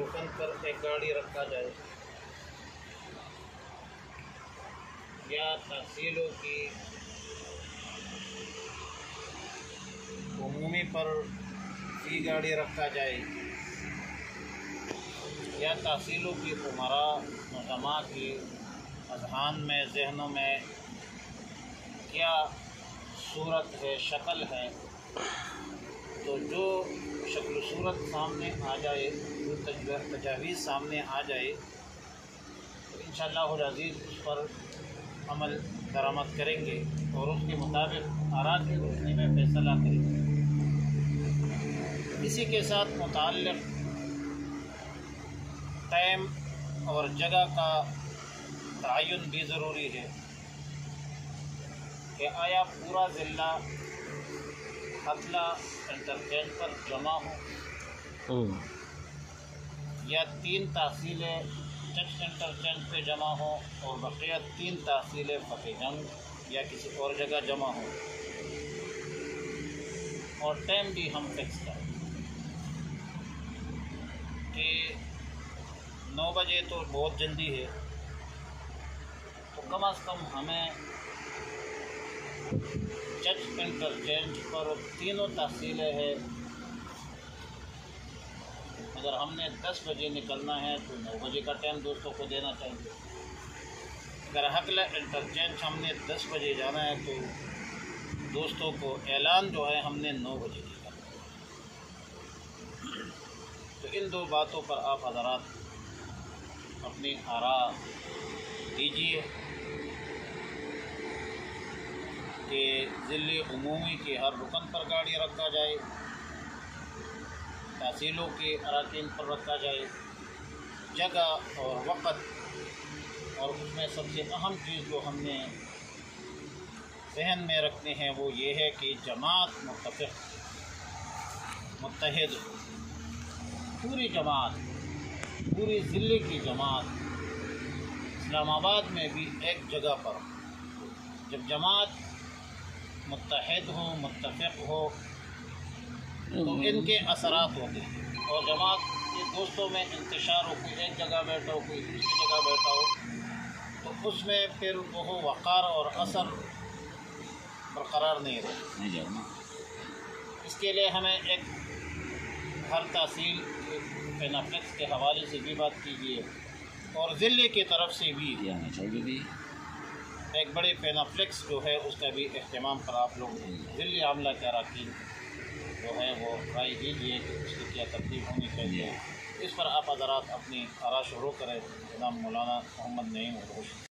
رکن پر ایک گاڑی رکھا جائے یا تحصیلوں کی عمومی پر فی گاڑی رکھا جائے یا تحصیلوں کی عمراء نظماء کی اذہان میں ذہنوں میں کیا صورت ہے شکل ہے تو جو شکل و صورت سامنے آ جائے جو تجاویز سامنے آ جائے تو انشاءاللہ العزیز اس پر عمل درآمد کریں گے اور اس کے مطابق آراء کی روشنی میں فیصلہ کریں گے۔ اسی کے ساتھ متعلق ٹائم اور جگہ کا تعین بھی ضروری ہے کہ آیا پورا ضلع حتلہ انٹرچینج پر جمع ہو یا 3 تحصیلیں چچ انٹرچینج پہ جمع ہوں اور بقیہ 3 تحصیلیں فتح جنگ یا کسی اور جگہ جمع ہوں، اور ٹائم بھی ہم فکس کریں کہ 9 بجے تو بہت جلدی ہے، تو کم از کم ہمیں چچ انٹرچینج پر 3 تحصیلیں ہیں، اگر ہم نے 10 بجے نکلنا ہے تو 9 بجے کا ٹائم دوستوں کو دینا چاہیے۔ اگر حقلہ انٹرچینج ہم نے 10 بجے جانا ہے تو دوستوں کو اعلان جو ہے ہم نے 9 بجے کی کرنا ہے۔ تو ان 2 باتوں پر آپ حضرات اپنی آراء دیجیے کہ ضلع عمومی کے ہر رکن پر گاڑی رکھا جائے، تحصیلوں کے اراکین پر رکھا جائے، جگہ اور وقت، اور اس میں سب سے اہم چیز جو ہم نے ذہن میں رکھنے ہیں وہ یہ ہے کہ جماعت متحد، پوری جماعت، پوری ضلع کی جماعت اسلام آباد میں بھی ایک جگہ پر، جب جماعت متحد ہو متفق ہو تو ان کے اثرات ہوتے ہیں، اور جماعت کے دوستوں میں انتشار ہو، کوئی ایک جگہ بیٹھا ہو کوئی دوسری جگہ بیٹھا ہو تو اس میں پھر وہ وقار اور اثر برقرار نہیں رہے۔ اس کے لیے ہمیں ایک ہر تحصیل پینافلیکس کے حوالے سے بھی بات کیجیے اور ضلع کی طرف سے بھی ایک بڑے پینافلیکس جو ہے اس کا بھی اہتمام پر آپ لوگ ضلع عاملہ کے اراکین جو ہے وہ رائے دیجیے کہ اس کی کیا ترتیب ہونی چاہیے۔ اس پر آپ حضرات اپنی آراء شروع کریں۔ جناب مولانا محمد نعیم